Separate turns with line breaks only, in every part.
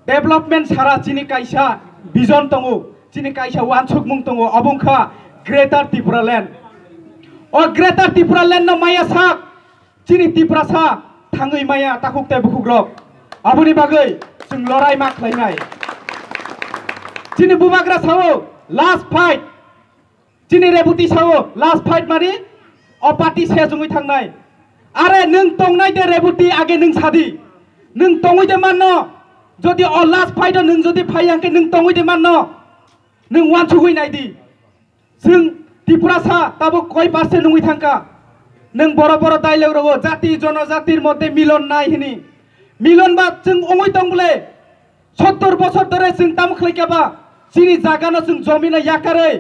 Development सारा चिनि काइसा बिजन दङो चिनि काइसा वानसुकमुं दङो अबंखा ग्रेटार त्रिपुरालेण्ड अ ग्रेटार त्रिपुरालेण्ड न माया सा चिनि त्रिपुरासा थाङै माया ताकुकते बुकुग्रब आबुनि बागै जों लराय मा खालायनाय चिनि बुबाग्रा सावो लास्ट फाइट चिनि रेबुति सावो लास्ट फाइट माने अ पार्टी सेजुङै थांनाय आरे नों तंनाय दे रेबुति आगे नों सादि नों तङै दे माननो जदि अ लास्ट फाइट नों जदि फायांके नों तङै दे माननो नों वानसुगै नायदि जों त्रिपुरासा ताबो कय पार्सेन्ट नङै थांका नों बड़ बड़ डायलग रगो जाति जनजातिर मध्य मिलन नाय हिनि मिलन बा जों अङै दंबले 70 बছর धरे जों ताम खलायकाबा चिनि जागानो जों जमिना याकारै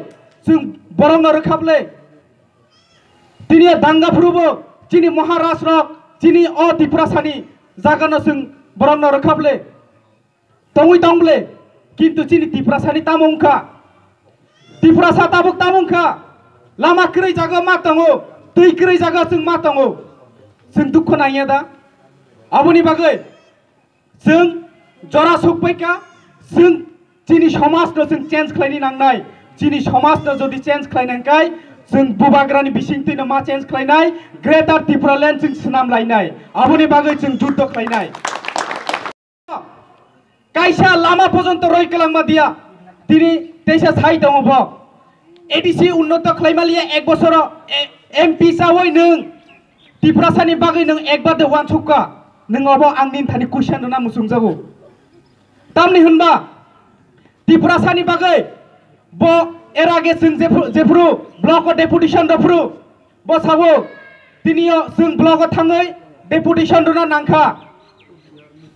जों बरंनो रखाबले तिनि दांगाफुरुबो चिनि महाराष्ट्र चिनि अ त्रिपुरासानि जागानो जों बरंनो रखाबले तङै दंबले किन्तु चिनि त्रिपुरासानि तामुंखा त्रिपुरासा ताबुक तामुंखा लामा क्रै जागा मा दङो दै क्रै जागा जों मा दङो जों दुख नाया दा आबुनि बागै जों जरा सुकबायका जों चिनि समाजनो जों चेन्ज खालायनो नांनाय चिनि समाजनो जदि चेन्ज खालायनांखाय जों बुबाग्रानि बिसिंथिनो मा चेन्ज खालायनाय ग्रेटार त्रिपुरालेण्ड जों सुनाम लायनाय आबुनि बागै जों जुद्ध खालायनाय काइसा लामा पर्यन्त रयकलांमा दिया दिनै तेसा साइ दङ भ एडिसि उन्नत खालायमालिया 1 बছर एमपि जावै नों त्रिपुरासानि बागै नों एकबार दे वानसुका नों अब आंनि थानि कुइसन ना मुसुं जागौ तामनि होनबा त्रिपुरासानि बागै ब एरागे जों जेफ्रु ब्लक डेपुटेशन दफ्रु ब सावो दिनियो जों ब्लक थाङै डेपुटेशन दना नांखा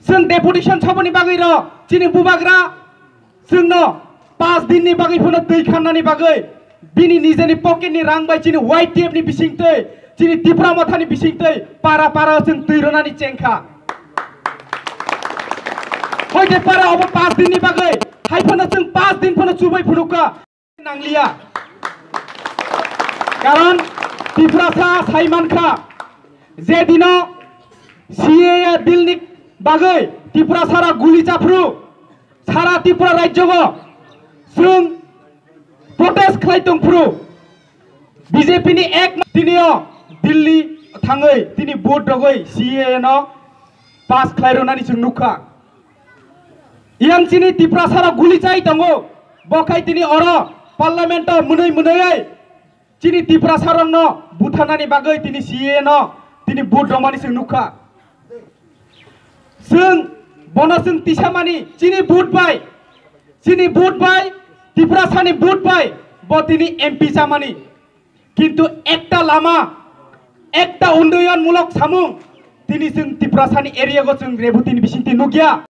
जों डेपुटेशन साबनि बागै र चिनि बुबाग्रा जोंनो 5 दिननि बागै फनो दै खाननानि बागै बिनि निजेनि पकेटनि रां बाय चिनि वाइटिएफ नि बिसिंतै चिनि त्रिपुरा मथानि बिसिंतै पारा पारा जों दै रनानि चेंखा होयदे पारा अब 5 दिननि बागै हायफनो जों 5 दिन फनो चुबै फुनुका नांलिया कारण त्रिपुरासा साइमानखा जे दिनो सीए बिलनि बागै त्रिपुरासारा गुलि जाफ्रु सारा त्रिपुरा राज्यगो जों प्रोटेस्ट खालायदोंफ्रु बीजेपी नि एक दिनियो दिल्ली थाङै दिनि भोट रगै सीए न पास खालायरनानि जों नुखा इयांचिनि त्रिपुरासारा गुलि जाय दङो बखाय दिनि अर पार्लियामेन्ट मुनै मुनैयै चिनि त्रिपुरासारनो बुथानानि बागै दिनि सीए न दिनि भोट रमानि जों नुखा जों बनो जों तिसामानि चिनि भोट बाय त्रिपुरासानि भोट बाय बतिनि एमपि जामानि किन्तु एकटा लामा एकटा उन्नयनमूलक सामुं दिनि जों त्रिपुरासानि एरियाखौ जों रेबुतिनि बिसिंथि नुगिया।